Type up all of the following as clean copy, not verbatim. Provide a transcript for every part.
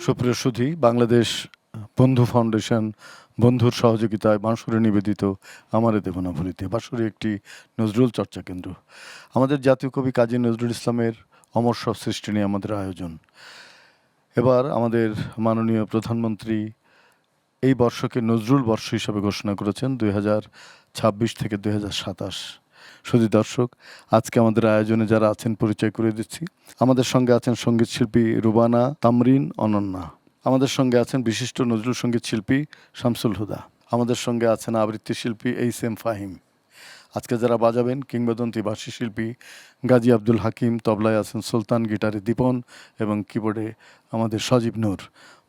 সুপ্রিয় সুধী, বাংলাদেশ বন্ধু ফাউন্ডেশন বন্ধুর সহযোগিতায় বাঁশুরে নিবেদিত আমারে দেব না ভুলিতে বাঁশুরে একটি নজরুল চর্চা কেন্দ্র। আমাদের জাতীয় কবি কাজী নজরুল ইসলামের অমর সব সৃষ্টি নিয়ে আমাদের আয়োজন। এবার আমাদের মাননীয় প্রধানমন্ত্রী এই বর্ষকে নজরুল বর্ষ হিসাবে ঘোষণা করেছেন 2026 থেকে 2027। সুধী দর্শক, আজকে আমাদের আয়োজনে যারা আছেন পরিচয় করে দিচ্ছি। আমাদের সঙ্গে আছেন সঙ্গীত শিল্পী রুবানা, তামরিন, অনন্যা। আমাদের সঙ্গে আছেন বিশিষ্ট নজরুল সঙ্গীত শিল্পী শামসুল হুদা। আমাদের সঙ্গে আছেন আবৃত্তি শিল্পী এইচ.এম. ফাহিম। আজকে যারা বাজাবেন কিংবদন্তি বাঁশি শিল্পী গাজী আব্দুল হাকিম, তবলায় আছেন সুলতান, গিটারে দীপন এবং কিবোর্ডে আমাদের সজীব নূর।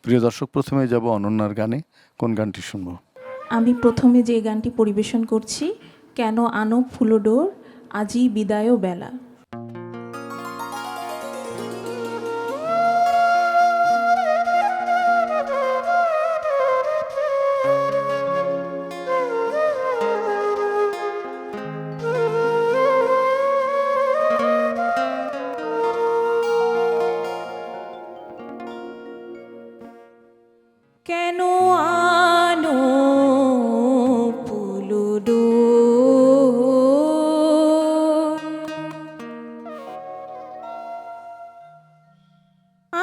প্রিয় দর্শক, প্রথমে যাব অনন্যার গানে। কোন গানটি শুনব? আমি প্রথমে যে গানটি পরিবেশন করছি, কেন আনো ফুলোডোর আজি বিদায় বেলা। কেন আনো ফুলোডোর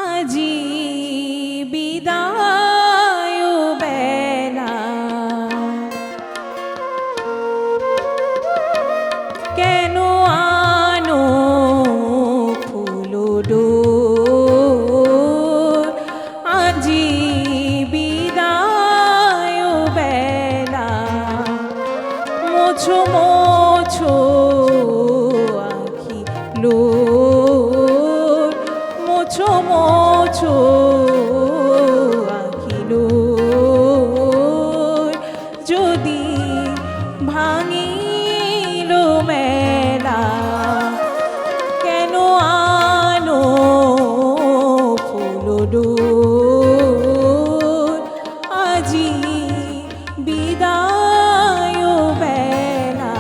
আজি বিদায় বেলা, কেন আনো ফুলোডোর আজি বিদায় বেলা, মোছো মোছো আখি লোর, মোছো মোছো আখি লোর, যদি ভাঙিল মেলা, কেন আনো ফুলোডোর আজি বিদায় বেলা।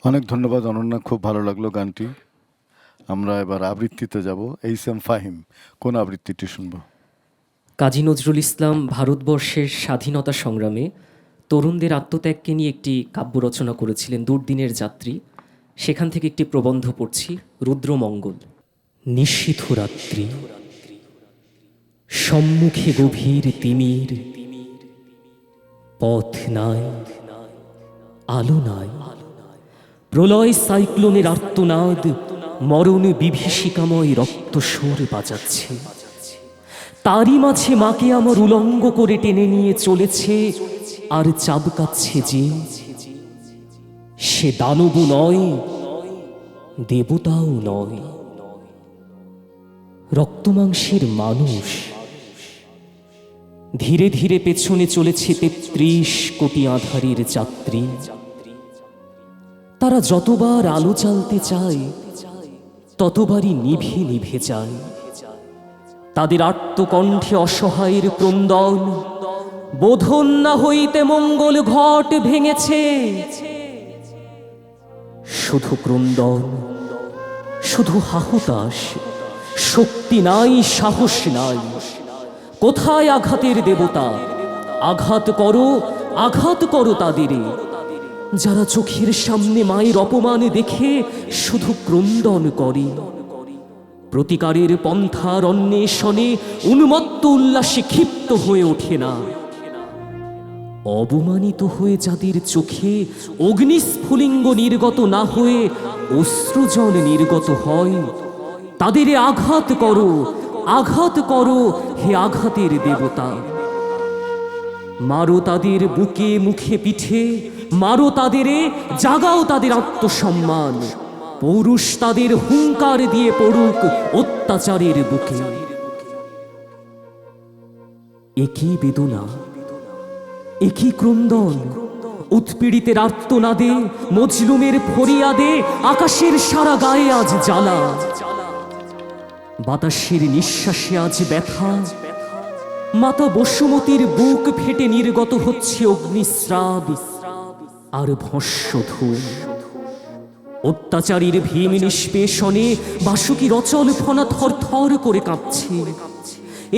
অনেক ধন্যবাদ অনন্যা, খুব ভালো লাগলো গানটি। আমরা এবার আবৃত্তিতে যাব। এইচ.এম. ফাহিম, কোন আবৃত্তিটি শুনবো? কাজী নজরুল ইসলাম ভারতবর্ষের স্বাধীনতা সংগ্রামে তরুণদের আত্মত্যাগকে নিয়ে একটি কাব্য রচনা করেছিলেন, দুর্দিনের যাত্রী। সেখান থেকে একটি প্রবন্ধ পড়ছি, রুদ্রমঙ্গল। নিশীথ রাত্রি, সম্মুখে গভীর তিমির, পথ নাই, আলো নাই, প্রলয় সাইক্লোনের আর্তনাদ মরণ বিভীষিকাময় রক্তস্বর বাজাচ্ছে। তারই মাঝে মাকে আমার উলঙ্গ করে টেনে নিয়ে চলেছে আর চাবকাচ্ছে যে। সে দানব নয়, দেবতাও নয়, রক্তমাংসের মানুষ। ধীরে ধীরে পেছনে চলেছে ৩৩ কোটি আঁধারের যাত্রী। তারা যতবার আলো জ্বালতে চায় ততবারই নিভে নিভে যায়। তাদের আর্তকণ্ঠে অসহায়ের ক্রন্দন, বোধন না হইতে মঙ্গল ঘট ভেঙেছে। শুধু ক্রন্দন, শুধু হাহুতাশ, শক্তি নাই, সাহস নাই। কোথায় আঘাতের দেবতা? আঘাত করো, আঘাত করো তাদের, যারা চোখের সামনে মায়ের অপমান দেখে শুধু ক্রন্দন করে। প্রতিকারের পন্থার অন্বেষণে উন্মত্ত উল্লাসে ক্ষিপ্ত হয়ে ওঠে না। অবমানিত হয়ে যাদের চোখে অগ্নিস্ফুলিঙ্গ নির্গত না হয়ে অশ্রুজল নির্গত হয়, তাদের আঘাত করো, আঘাত করো হে আঘাতের দেবতা। মারো তাদের বুকে মুখে পিঠে, মারো তাদের, জাগাও তাদের আত্মসম্মান। পৌরুষ তাদের হুঙ্কার দিয়ে পড়ুক অত্যাচারের বুকে। একই বেদনা, একই ক্রন্দন, উৎপীড়িতের আর্তনাদে, মজলুমের ফরিয়াদে আকাশের সারা গায়ে আজ জ্বালা। বাতাসের নিঃশ্বাসে আজ ব্যথা, মাতা বসুমতীর বুক ফেটে নির্গত হচ্ছে অগ্নিস্রাব আর ভস্মধূম। অত্যাচারীর ভীম নিষ্পেষণে বাসুকীর অচল ফনা থরথর করে কাঁপছে।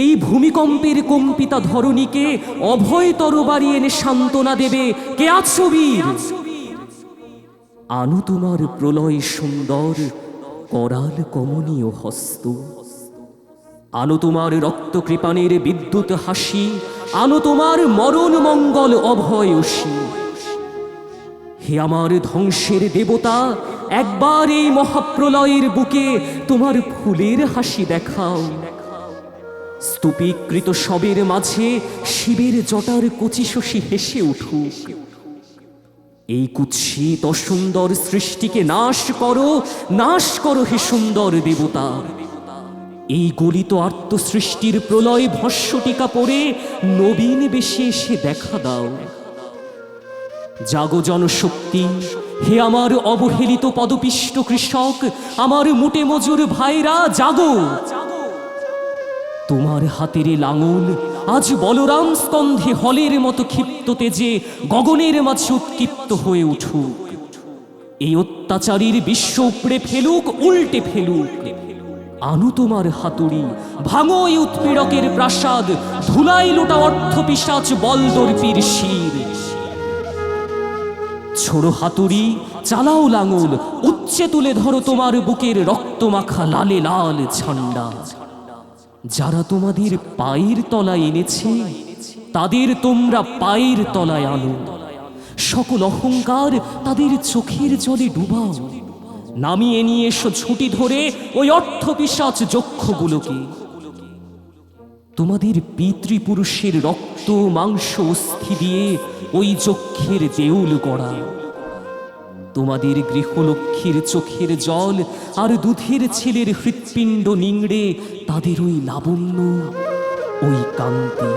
এই ভূমিকম্পের কম্পিতা ধরণীকে অভয় তরবারি এনে সান্ত্বনা দেবে কে আছো বীর? আনো তোমার প্রলয় সুন্দর করাল কমনীয় হস্ত, আনো তোমার রক্ত কৃপাণের বিদ্যুৎ হাসি, আনো তোমার মরণ মঙ্গল অভয় অসি। হে আমার ধ্বংসের দেবতা, একবার এই মহাপ্রলয়ের বুকে তোমার ফুলের হাসি দেখাও। স্তূপীকৃত শবের মাঝে শিবের জটার কচি শশী হেসে উঠুক। এই কুৎসিত অসুন্দর সৃষ্টিকে নাশ করো, নাশ করো হে সুন্দর দেবতা। এই গলিত আর্ত সৃষ্টির প্রলয় ভস্মটিকা পড়ে নবীন বেশে এসে দেখা দাও। জাগো জনশক্তি, হে আমার অবহেলিত পদপিষ্ট কৃষক, আমার মুটে মজুর ভাইরা জাগো। তোমার হাতের লাঙল আজ বলরাম স্কন্ধে হলের মতো ক্ষিপ্ত তেজে গগনের মাঝে উৎক্ষিপ্ত হয়ে উঠুক। এই অত্যাচারীর বিশ্ব উপড়ে ফেলুক, উল্টে ফেলুক। আনো তোমার হাতুড়ি, ভাঙো এই উৎপীড়কের প্রাসাদ, ধুলাই লোটা অর্থ পিশাচ বলদর্পীর শির। ছোড়ো হাতুড়ি, চালাও লাঙল, উচ্চে তুলে ধরো তোমার বুকের রক্তমাখা লালে লাল ঝান্ডা। যারা তোমাদের পায়ের তলায় এনেছে তাদের তোমরা পায়ের তলায় আনো। সকল অহংকার তাদের চোখের জলে ডুবাও। নামিয়ে নিয়ে এসো ছুটি ধরে ওই অর্থ পিশাচ যক্ষগুলোকে। তোমাদের পিতৃপুরুষের রক্ত মাংস অস্থি দিয়ে ওই যক্ষের দেউল গড়া। তোমাদের গৃহলক্ষ্মীর চোখের জল আর দুধের ছেলের হৃৎপিণ্ড নিংড়ে তাদের ওই লাবণ্য, ওই কান্তি।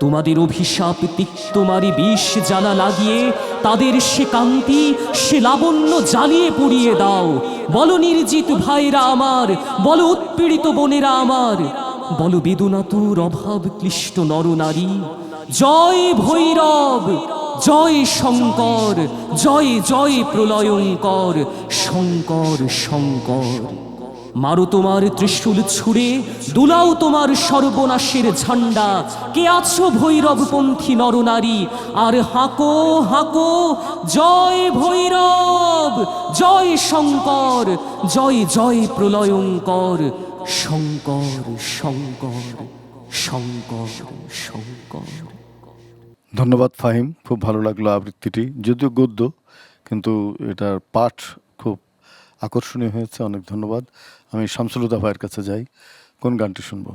তোমাদের অভিশাপ তিক্তমারি বিষ জ্বালা লাগিয়ে তাদের সে কান্তি, সে লাবণ্য জ্বালিয়ে পুড়িয়ে দাও। বলো নির্জিত ভাইরা আমার, বলো উৎপীড়িত বোনেরা আমার, বলো বেদনাতুর অভাব ক্লিষ্ট নরনারী, জয় ভৈরব, জয় শঙ্কর, জয় জয় প্রলয়ঙ্কর, শঙ্কর শঙ্কর। মারো তোমার ত্রিশূল ছুঁড়ে, দুলাও তোমার সর্বনাশের ঝান্ডা। কে আছো ভৈরবপন্থী নরনারী, আর হাঁকো হাঁকো জয় ভৈরব, জয় শঙ্কর, জয় জয় প্রলয়ঙ্কর, শঙ্কর শঙ্কর শঙ্কর শঙ্কর। ধন্যবাদ ফাহিম, খুব ভালো লাগলো আবৃত্তিটি, যদিও গদ্য কিন্তু এটার পাঠ খুব আকর্ষণীয় হয়েছে, অনেক ধন্যবাদ। আমি শামসুলুদা ভাইয়ের কাছে যাই, কোন গানটি শুনবো?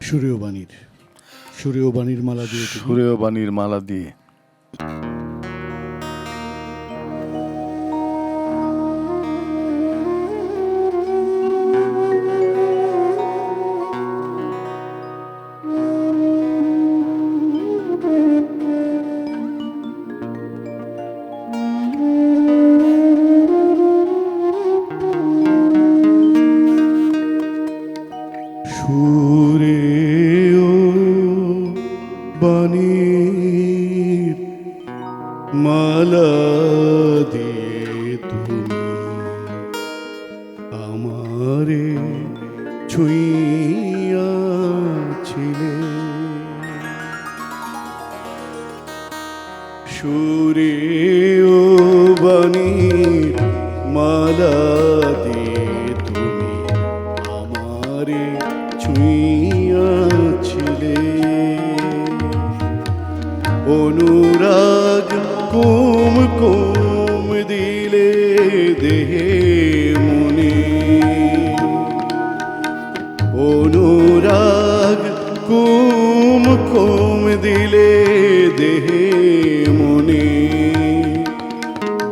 সুরেয় বাণীর মালা দিয়ে সুরেয় বাণীর মালা দিয়ে। সুরেয় বাণীর মালা দিয়ে তুমি আমারে ছুঁইয়াছিলে, সুরেয় বাণীর মালা দিয়ে তুমি আমারে ছুঁইয়াছিলে, অনুরাগ কুম কুম দিলে দেহে মনে, অনুরাগ কুম কুম দিলে দেহে মনে,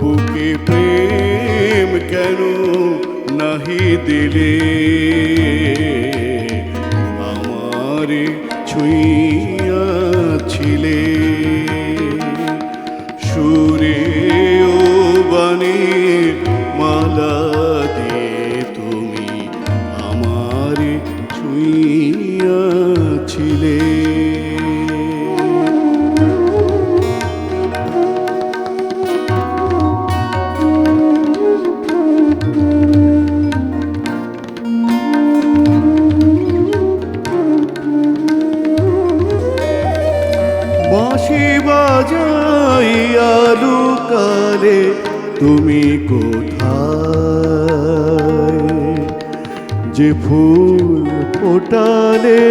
বুকে প্রেম কেন নাহি দিলে, আমারে ছুঁইয়াছিলে, সুরেয় বাণীর মালা দিয়ে তুমি আমারে ছুঁইয়াছিলে। বাঁশি বাজাইয়া লুকালে তুমি কোথায়, যে ফুল ফোটালে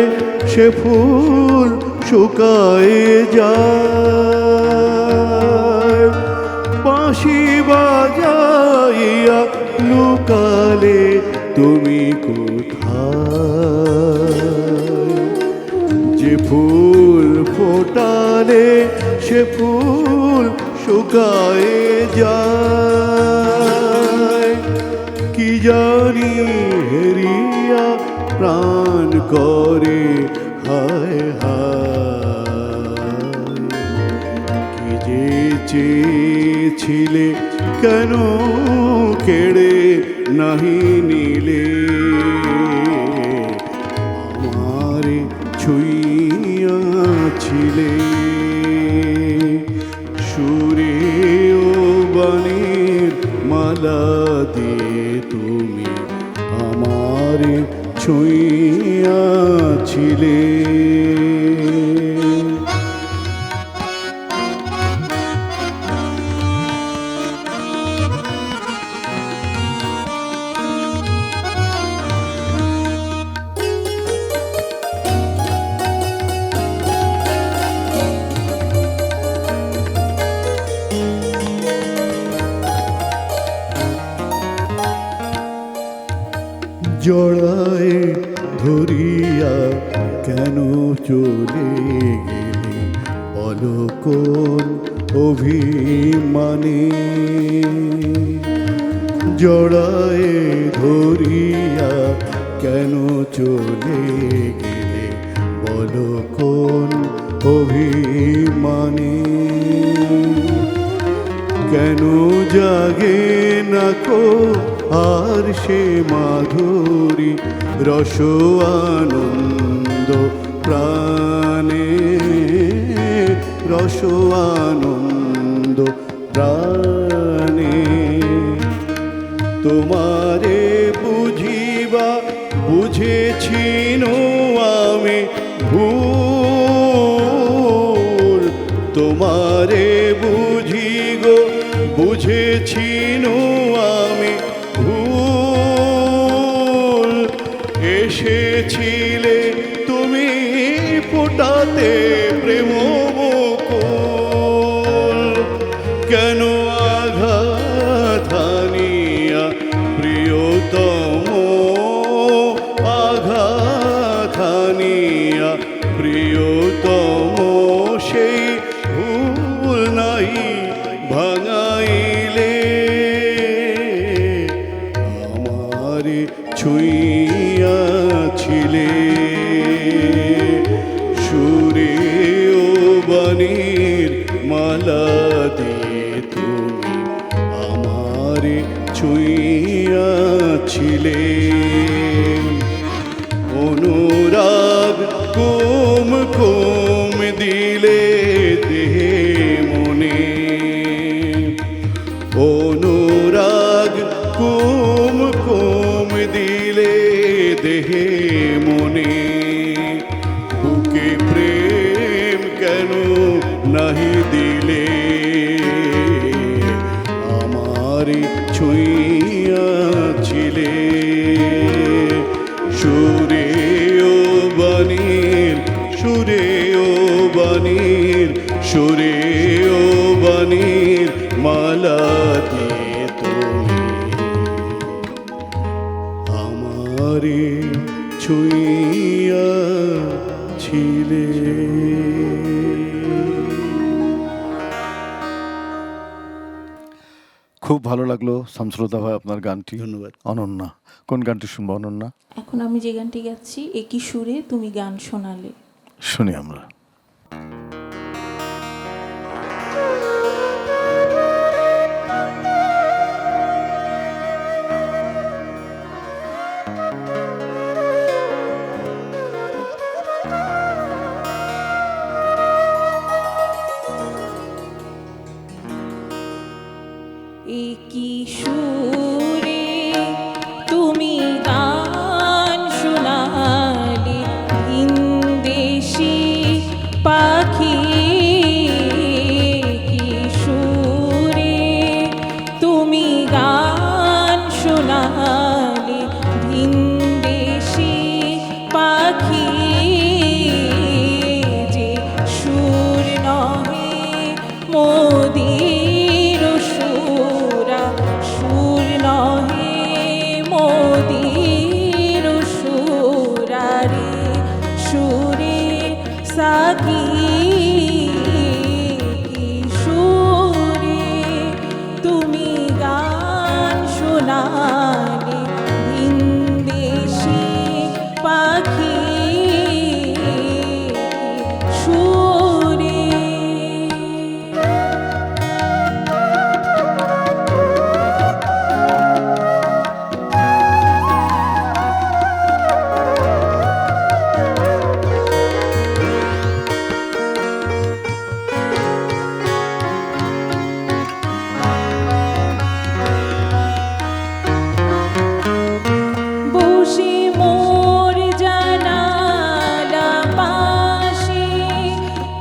সে ফুল শুকায়ে যায়, বাঁশি বাজাইয়া লুকালে তুমি কোথায়, যে ফুল ফোটালে সে ফুল শুকায়ে যায়, কি জানি হেরিয়া প্রাণ করে হায় হায়, কি যে চেয়েছিলে কেন কেড়ে নাহি নিলে, আমারে ছুঁইয়াছিলে, সুরেয় বাণীর মালা দিয়ে তুমি আমারে ছুঁইয়াছিলে। জড়ায় ধরিয়া কেন চলে গেলে বলো কোন অভিমানে, জড়ায় ধরিয়া কেন চলে গেলে বলো কোন অভিমানে, কেন জাগে না কো আর সে মাধুরী রস আনন্দ প্রাণে, রস আনন্দ প্রাণে। তোমারে বুঝিবা বুঝেছিন আমি ভুল, তোমারে বুঝি গো বুঝেছিন আমি ভুল। এসেছিলে তুমি ফোটাতে প্রেম মুকুল, কেন আঘাত হানিয়া প্রিয়তম, আঘাত হানিয়া প্রিয়তম, সেই ভুল নাই ভাঙাইলে। আমারে ছুঁইয়াছিলে সুরে ও বাণীর মালা দিয়ে, তুমি আমারে ছুঁইয়াছিলে। অনুরাগ কুম কুম দিলে দেহে মনে, অনুরাগ কুম কুম দিলে দেহে মনে। বুকে প্রেম কেন নাহি দিলে, আমারে ছুঁইয়াছিলে সুরে ও বাণীর, সুরে ও বাণীর, সুরে ও বাণীর মালা দিয়ে তুমি আমারে ছুঁইয়াছিলে। খুব ভালো লাগলো শামসুলতা ভাই আপনার গানটি। ধন্যবাদ। অনন্যা, কোন গানটি শুনবো অনন্যা? এখন আমি যে গানটি গাচ্ছি, একই সুরে তুমি গান শোনালে। শুনি আমরা। একই সুরে তুমি গান শোনালে, ভিনদেশি পাখি। একই সুরে তুমি গান শোনালে, ভিনদেশি পাখি। যে সুর নহে মোদির সুরা, সুর নহে মোদির সুরারে, সুরে সাকি। সুরে তুমি গান শোনালে, ভিনদেশি পাখি। সুরে বসে মোর জানালা পাশে,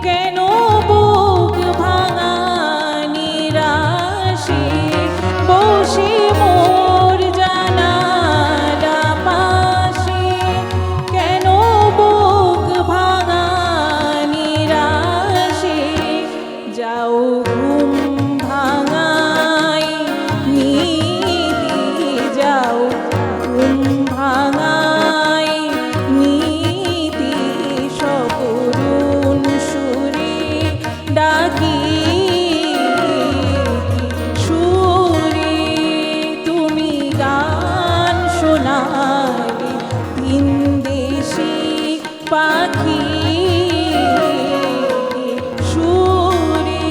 কেন বুক ভাঙা নিরাশে। বসে মোর জানালা পাশে, কেন বুক ভাঙা নিরাশে। যাও ঘুম ভাঙাই নিতি, যাও ঘুম ভাঙাই নিতি, সকরুণ সুরে ডাকি। সুরে তুমি গান শোনালে, ভিনদেশি পাখি। সুরে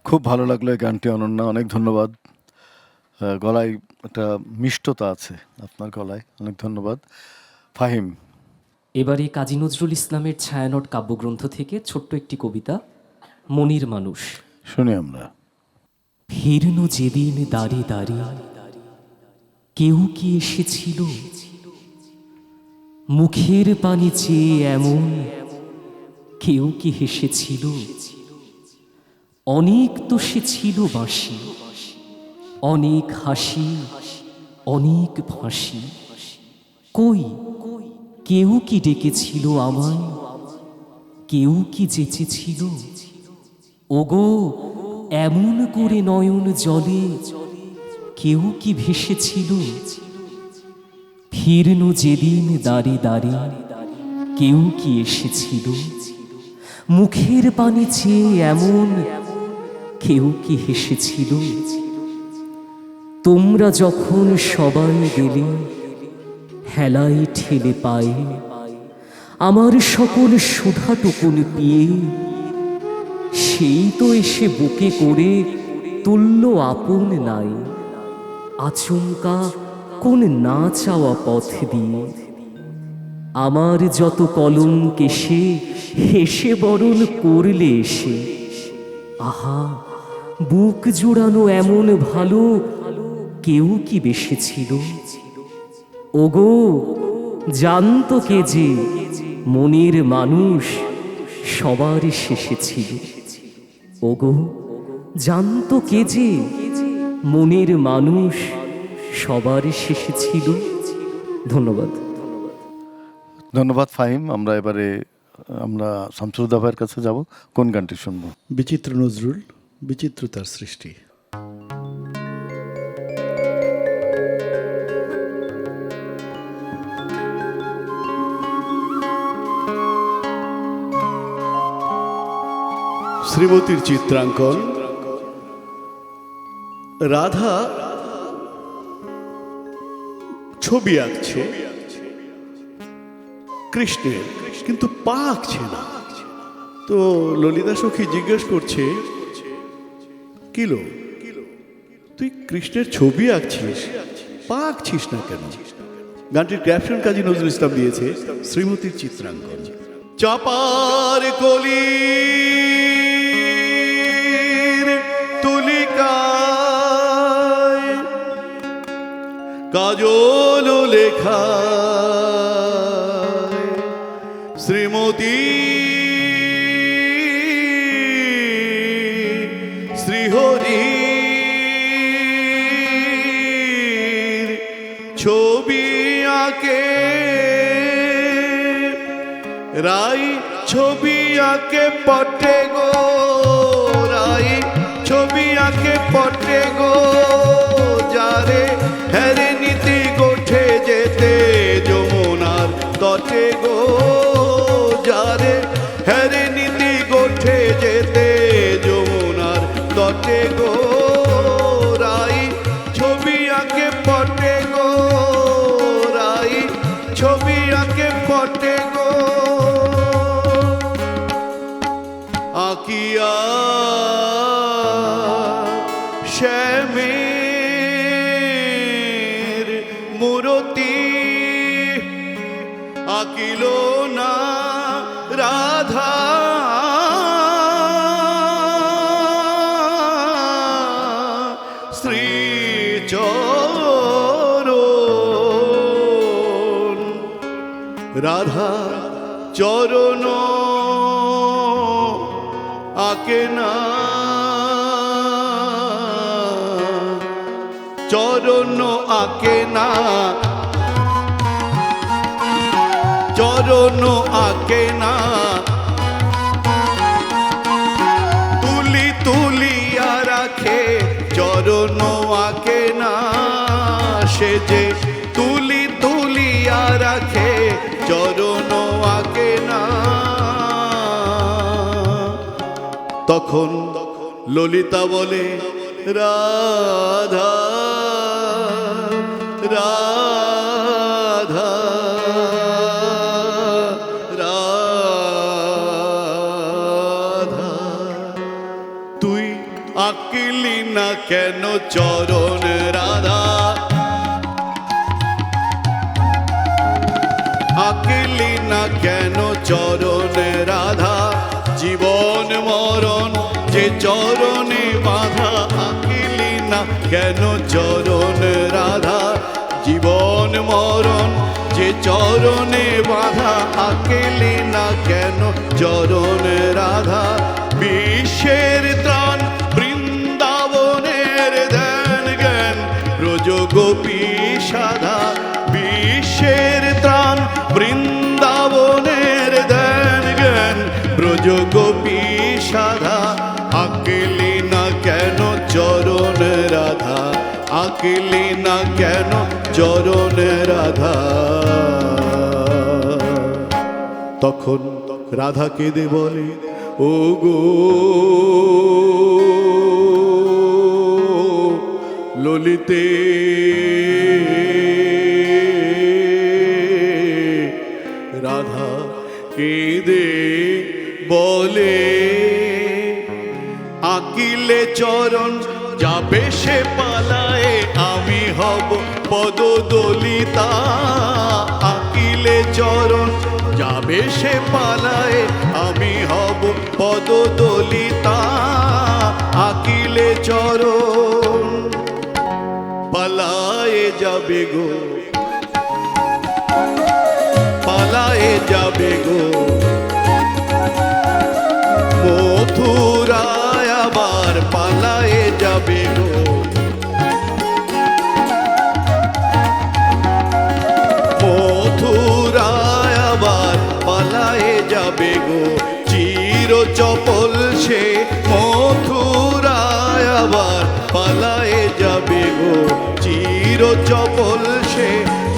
খুব ভালো লাগলো এই গানটি অনন্যা, অনেক ধন্যবাদ। গলায় একটা মিষ্টতা আছে আপনার গলায়, অনেক ধন্যবাদ। ফাহিম, এবারে কাজী নজরুল ইসলামের ছায়ানট কাব্যগ্রন্থ থেকে ছোট্ট একটি কবিতা, মনির মানুষ। শুনি আমরা। ফিরনো যেদিন দাঁড়ি দাঁড়ি, কেউ কি এসেছিল মুখের পানি চেয়ে এমন, কেউ কি হেসেছিল? অনেক তো সে ছিল বাঁশি, অনেক হাসি, অনেক ফাঁসি। কই কেউ কি ডেকেছিল আমায়, কেউ কি যেচেছিল? ওগো এমন করে নয়ন জলে, কেউ কি ভেসেছিল? ফিরনো যেদিন দাঁড়ি দাঁড়ি, কেউ কি এসেছিল মুখের পানি চেয়ে এমন, কেউ কি হেসেছিল? তোমরা যখন সবাই গেলে হেলায় ঠেলে পায়ে, আমার সকল সুধাটুকুন পিয়ে, সেই তো এসে বুকে করে তুল্য আপন নাই, আচমকা কোন না চাওয়া পথ দিয়ে। আমার যত কলম কেশে হেসে বরণ করলে এসে, আহা বুক জুড়ানো এমন ভালো, কেউ কি বেসেছিল? ওগো জানতো কে যে মনের মানুষ সবার শেষে ছিল? ওগো জানতো কে যে মনের মানুষ সবার শেষে ছিল? ধন্যবাদ। ধন্যবাদ ফাহিম। এবারে আমরা শামসুদ্দা ভাইয়ের কাছে যাব, কোন গানটি শুনবো? বিচিত্র নজরুল, বিচিত্র তার সৃষ্টি। শ্রীমতীর চিত্রাঙ্কন। রাধা ছবি আঁকছে কৃষ্ণের, কিন্তু পা আঁকছে না। তো ললিতা সখী জিজ্ঞেস করছে, কিলো তুই কৃষ্ণের ছবি আঁকছিস, পা আঁকছিস না কেন? গানটির ক্যাপশন কাজী নজরুল ইসলাম দিয়েছে শ্রীমতীর চিত্রাঙ্কন। চাপার কলি তুলিকায় কাজল লেখা শ্রীমতী শ্রীহরি ছবি আঁকে, রাই ছবি আঁকে পটে গো, রাই ছবি আঁকে পটে গো, যারে হ্যারে নীতি গোঠে যেতে যমুনার তটে গো, যারে হ্যারে নীতি গোঠে যেতে যমুনার তটে গো, রাই ছবি আঁকে পটে গো, রাই ছবি আঁকে পটে গো। আঁকিয়া শ্যামের মূরতি আঁকিল না রাধা, শ্রীচরণ রাধা চরণ আঁকে না, চরণ আঁকে না, চরণ আঁকে না, তুলি তুলিয়া রাখে চরণ আঁকে না, সে যে তুলি তুলিয়া রাখে চরণ আঁকে না। তখন ললিতা বলে, রাধা রাধা রাধা, তুই কেন চরণ রাধা, আঁকলি না কেন চরণ রাধা, জীবন মরণ যে চরণে বাধা, আঁকলি না কেন চরণ রাধা, জীবন মরণ যে চরণে বাধা, আঁকলি না কেন চরণ রাধা। বিশ্বের ত্রাণ বৃন্দাবনের ধ্যান জ্ঞান ব্রজ গোপী সাধা, বিশ্বের ত্রাণ বৃন্দাবনের ধ্যান জ্ঞান ব্রজ গোপী সাধা, আঁকলি না কেন চরণ রাধা, আঁকলি না কেন চরণ রাধা। তখন রাধা কেঁদে বলে, ও গো ললিতে, রাধা কেঁদে বলে, আঁকিলে চরণ যাবে সে পালায়ে, আমি হব পদদলিতা, আঁকিলে চরণ যাবে সে পালায়ে, আমি হব পদদলিতা, আঁকিলে চরণ পালায়ে যাবে গো, পালায়ে যাবে গো, মথুরায় আবার পালায়ে যাবে গো, মথুরায় আবার পালায়ে যাবে গো, চির চপল সে মথুরায় আবার পালায়ে যাবে গো, চির চপল সে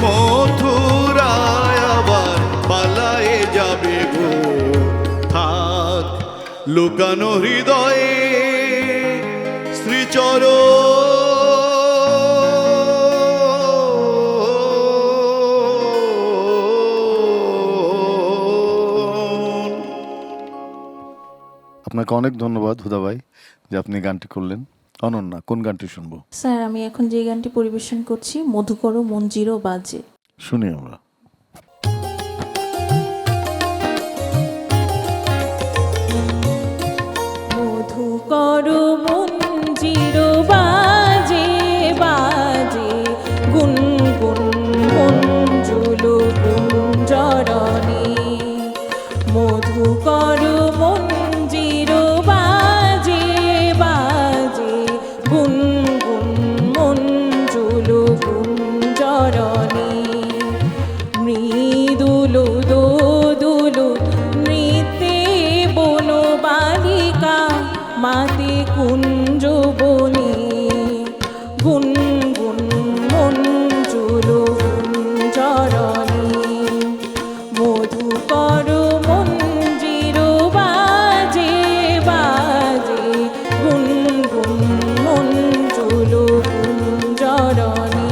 মথুরায় আবার পালায়ে যাবে গো। থাক লুকানো হৃদয়ে শ্রীচর, আপনাকে অনেক ধন্যবাদ হুদা ভাই যে আপনি গানটি করলেন। অনন্যা, কোন গানটি শুনবো? স্যার আমি এখন যে গানটি পরিবেশন করছি মধুকর মঞ্জিরও বাজে। শুনি আমরা। মধুকর মঞ্জিরও বাজে বাজে, গুনগুন মঞ্জুল গুঞ্জরণে, মধুকর মঞ্জিরও বাজে বাজে, গুনগুন মঞ্জুল গুঞ্জরণে, মৃদুল দোদুল নৃত্যে বনবালিকা মাতে কুঞ্জ বনে, গুনগুন মঞ্জুল গুঞ্জরণে, মধুকর মঞ্জির বাজে বাজে, গুনগুন মঞ্জুল গুঞ্জরণে।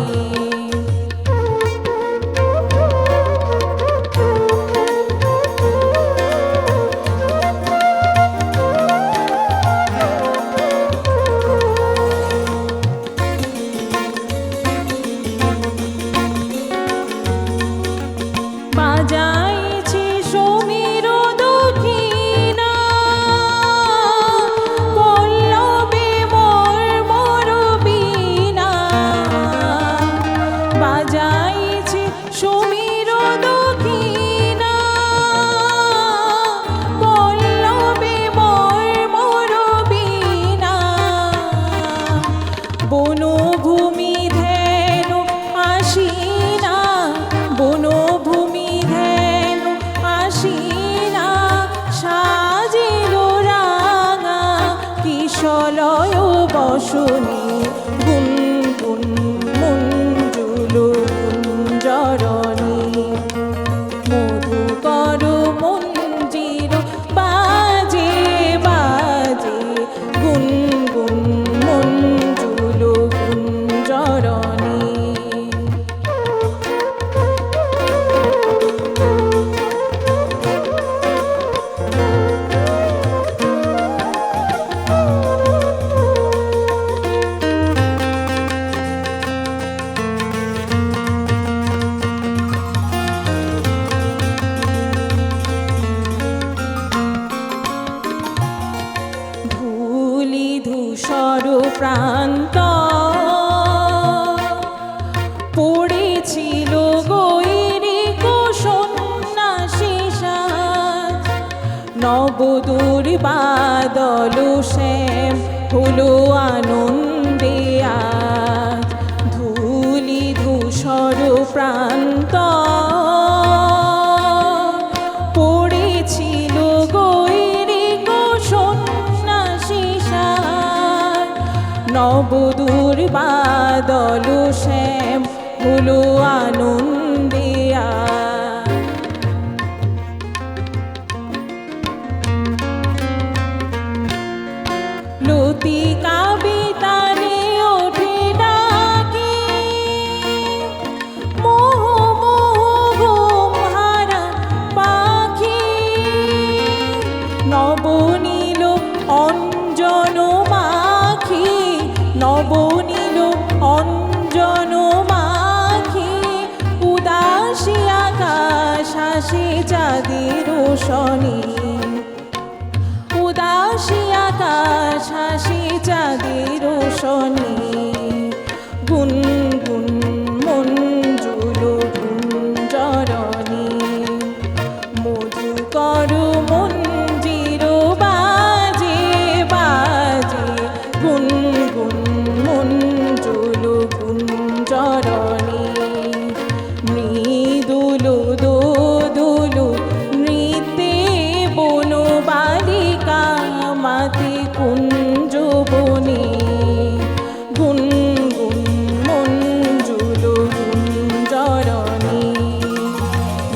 বাজাইছে সমীর দক্ষিণা, পল্লবে মর্মর বীণা, বাজাইছে সমীর দক্ষিণা, পল্লবে মর্মর বীণা, বনভূমি ধ্যান আসিনা, বনভূমি ধ্যান আসিনা, সাজিল রাঙা কিশলয় বসনে, গুনগুন মঞ্জুল গুঞ্জরণে, মধুকর মঞ্জির বাজে বাজে, গুনগুন মঞ্জুল গুঞ্জরণে। নবদূর বাদল শ্যাম হলো আনন্দে আজ, ধূলি ধূসর প্রান্ত পড়েছিল গৈরিক সন্ন্যাসী সাজ। নবদূর বাদল শ্যাম হলো আনন্দে আজ। লতিকা বেতারে ওঠে ডাকে, মোহ মোহ ঘুমহারা পাখি, নবনীল অঞ্জন মাখি, নবনীল অঞ্জন মাখি, উদাসী আকাশ হাসে চাঁদের রোশনী, উদাসী আকাশ হাসি চাঁদের রোশনী। গুনগুন মঞ্জুল গুঞ্জরণী, মধুকর মঞ্জির বাজে বাজে, গুনগুন মঞ্জুল গুঞ্জরণী। মৃদুল দোদুল নৃত্যে বন বালিকা মাতে কুঞ্জ বনে, গুনগুন মঞ্জুল গুঞ্জরণী।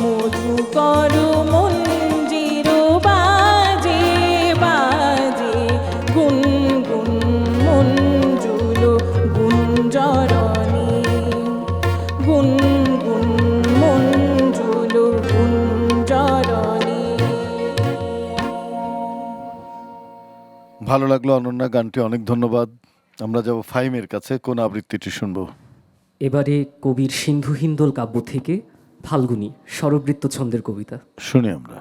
মধুকর মঞ্জির বাজে বাজে, গুনগুন মঞ্জুল গুঞ্জরণী, গুনগুন মঞ্জুল গুঞ্জরণী। ভালো লাগলো অনন্যা, গানটি অনেক ধন্যবাদ। আমরা যাব ফাহিমের কাছে, কোন আবৃত্তিটি শুনবো? এবারে কবির সিন্ধু হিন্দোল কাব্য থেকে ফাল্গুনী স্বরবৃত্ত ছন্দের কবিতা। শুনি আমরা।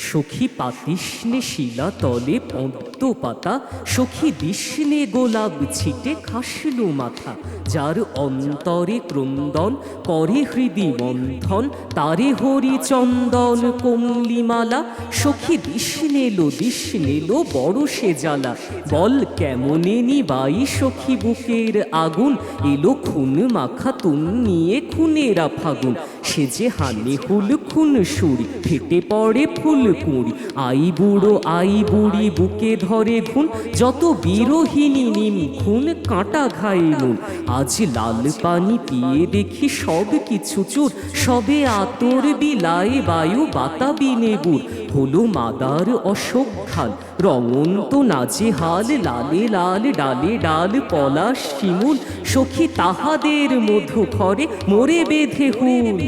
সখী পাতিষ্ণে শিলা তলে পদ্ম পাতা, সখী বিষ্ণে গোলাপ ছিটে খাসলু মাথা, যার অন্তরে ক্রন্দন করে হৃদি মন্থন, তারে হরি চন্দন কমলিমালা। সখী দিশনেলো বড় সে জ্বালা, বল কেমনে নিবাই সখী বুকের আগুন, এলো খুন মাখা তুন নিয়ে খুনেরা ফাগুন, সে যে হানে হুল খুন সুরি, ফেটে পড়ে ফুল কুঁড়ি, আই বুড়ি বুকে ধরে ঘুন, যত বিরোহিনী নিম খুন কাঁটা ঘায়ে নুন। আজ লাল পানি পিয়ে দেখি সব কিছু চুর, সবে আতর বিলায় বায়ু বাতাবিনে গুড়, হলো মাদার অশোক খাল রঙন্ত নাজেহাল, লালে লাল ডালে ডাল পলাশ শিমুল, সখী তাহাদের মধু খরে মোরে বেঁধে হুল।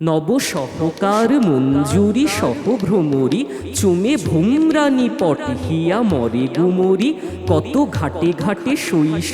নব সহকার মঞ্জুরি সহ ভ্রমরি, চুমে ভুমরানি পট হিয়া মরে গুমরি, কত ঘাটে ঘাটে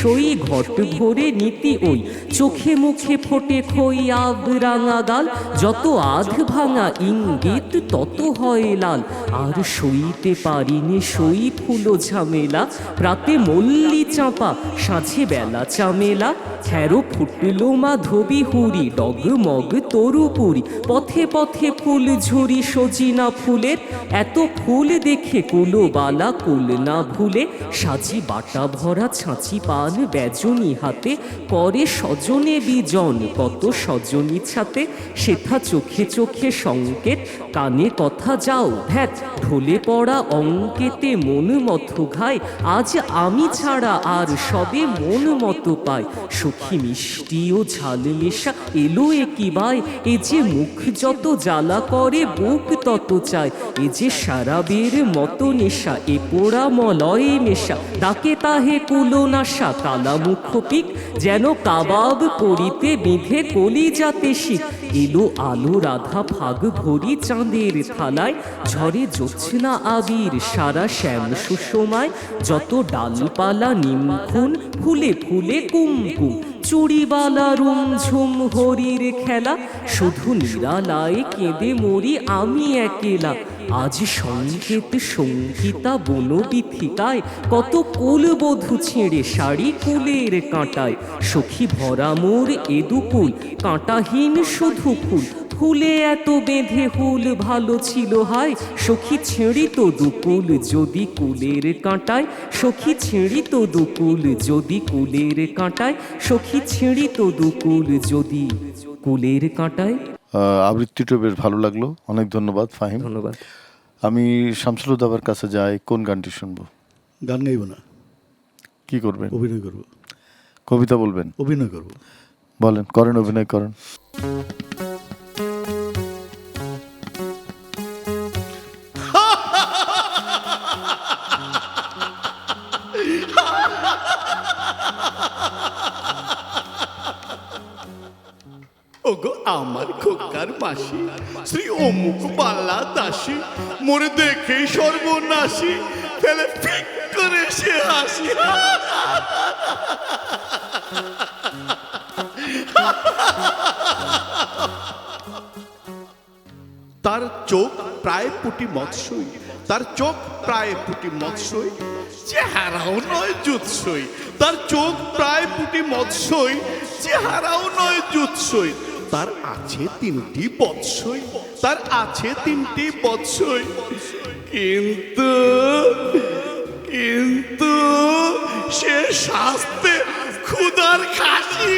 সই ঘট ভরে নীতি ওই, চোখে মুখে ফোটে খই আব রাঙা গাল, যত আধ ভাঙা ইঙ্গিত তত হয় লাল, আর সইতে পারিনি সই ফুলো ঝামেলা, প্রাতে মল্লি চাঁপা সাঁঝে বেলা চামেলা, হ্যারো ফুটলো মাধবী হুড়ি ডগমগ তরুপুরি, পথে পথে ফুল ঝুরি সজিনা ফুলের, এত ফুল দেখে কুলোবালা কুল না ভুলে, সাজি বাটা ভরা ছাঁচি পান বেজনি হাতে, করে সজনে বিজন কত সজনি ছাতে, সেথা চোখে চোখে সংকেত কানে কথা যাও ধ্যাত, ঢলে পড়া অঙ্কেতে মন মতো ঘায়, আজ আমি ছাড়া আর সবে মন মতো পায়, সখী মিষ্টি ও ঝাল মেশা এলো একই বাই, এ যে মুখ যত জ্বালা করে বুক তত চায়, এ যে সারাবের মতো নেশা এ পোড়া মলয়ে মেশা, ডাকে তাহে কুলো নাশা কালা মুখ পিক, যেন কাবাব করিতে বিধে কলি যাতে শিখ, এলো আলো রাধা ফাগ ভরি চাঁদের থালায়, ঝরে জ্যোৎস্না আবির সারা শ্যাম সুষমায়, যত ডালপালা নিমখুন ফুলে ফুলে কুমকুম, চুড়িবালা রুমঝুম হরির খেলা, শুধু নিরালায় কেঁদে মরি আমি একেলা, আজ সংকেত সঙ্গীতা বনবিথিকায়, কত কুল বধূ ছেড়ে শাড়ি কুলের কাঁটায়, সখী ভরা মোর এদুকুল কাঁটাহীন শুধু ফুল, ফুলে এত বেঁধে হুল ভালো ছিল হায়, সখী ছেড়ি তো দুকুল যদি কুলের কাঁটায়, সখী ছেড়ি তো দুকুল যদি কুলের কাঁটায়, সখী ছেড়ি তো দুকুল যদি কুলের কাঁটায়। আবৃত্তিটা বেশ ভালো লাগলো, অনেক ধন্যবাদ ফাহিম। ধন্যবাদ। আমি শামসুল হুদাবার কাছে যাই, কোন গানটি শুনবো? গান গাইব না, কি করবেন? অভিনয় করব। কবিতা বলবেন? অভিনয় করব। বলেন, করেন, অভিনয় করেন। ওগো আমার খোকার মাসি, শ্রী অমুক বালা দাসী, মোরে দেখেই সর্বনাশী, ফেলে ফিক করে সে হাসি। তার চোখ প্রায় পুটি মৎস্যই, তার চোখ প্রায় পুটি মৎস্যই, চেহারাও নয় জুৎসই। তার চোখ প্রায় পুটি মৎস্যই, চেহারাও নয় জুৎসই। তার আছে 3টি বৎসই, তার আছে 3টি বৎসই। কিন্তু কিন্তু সে শাস্তে ক্ষুধার খাসি।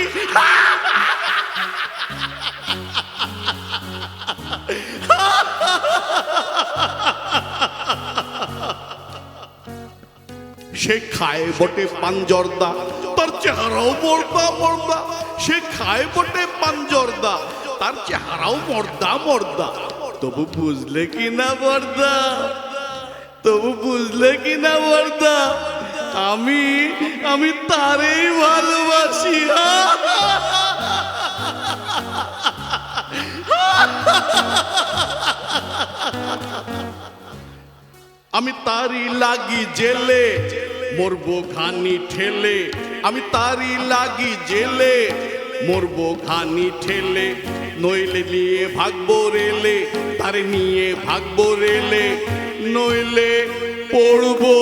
সে খায় বটে পাঞ্জরদা, তার চেহারাও মর্দা মর্দা। সে খায় বটে পাঞ্জরদা, তার চেহারাও মর্দা মর্দা। তবু বুঝলে কি না বর্দা, তবু বুঝলে কি না বর্দা, আমি আমি তারেই ভালোবাসি। আমি তারই লাগি জেলে, মরবো ঘানি ঠেলে। আমি তারই লাগি জেলে, মরবো ঘানি ঠেলে। নইলে নিয়ে ভাগবো রেলে, তারে নিয়ে ভাগবো রেলে। নইলে পড়বো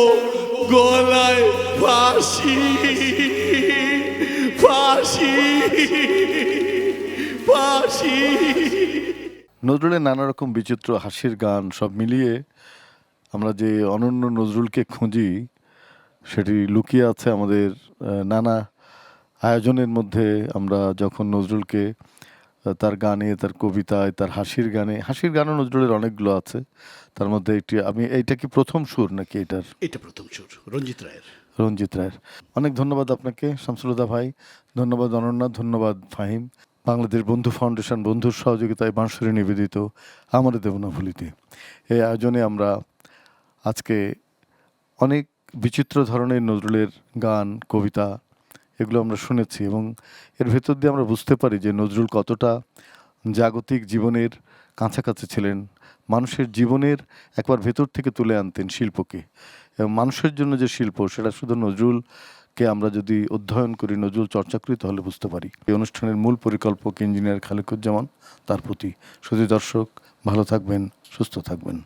গলায় ফাঁসি, ফাঁসি, ফাঁসি। নজরুলের নানা রকম বিচিত্র হাসির গান সব মিলিয়ে আমরা যে অনন্য নজরুলকে খুঁজি, সেটি লুকিয়ে আছে আমাদের নানা আয়োজনের মধ্যে। আমরা যখন নজরুলকে তার গানে, তার কবিতায়, তার হাসির গানে, হাসির গানও নজরুলের অনেকগুলো আছে, তার মধ্যে একটি, আমি এইটা কি প্রথম সুর নাকি এটার? এটা প্রথম সুর রঞ্জিত রায়ের। রঞ্জিত রায়ের। অনেক ধন্যবাদ আপনাকে শামসুল হুদা ভাই, ধন্যবাদ অনন্যা, ধন্যবাদ ফাহিম। বাংলাদেশ বন্ধু ফাউন্ডেশন, বন্ধুর সহযোগিতায় বাঁশরী নিবেদিত আমারে দেব না ভুলিতে, এই আয়োজনে আমরা আজকে অনেক বিচিত্র ধরনের নজরুলের গান, কবিতা, এগুলো আমরা শুনেছি এবং এর ভেতর দিয়ে আমরা বুঝতে পারি যে নজরুল কতটা জাগতিক জীবনের কাছাকাছি ছিলেন, মানুষের জীবনের একবার ভেতর থেকে তুলে আনতেন শিল্পকে, এবং মানুষের জন্য যে শিল্প, সেটা শুধু নজরুলকে আমরা যদি অধ্যয়ন করি, নজরুল চর্চা করি, তাহলে বুঝতে পারি। এই অনুষ্ঠানের মূল পরিকল্পক ইঞ্জিনিয়ার খালেকুজ্জামান, তার প্রতি শুধু দর্শক ভালো থাকবেন, সুস্থ থাকবেন।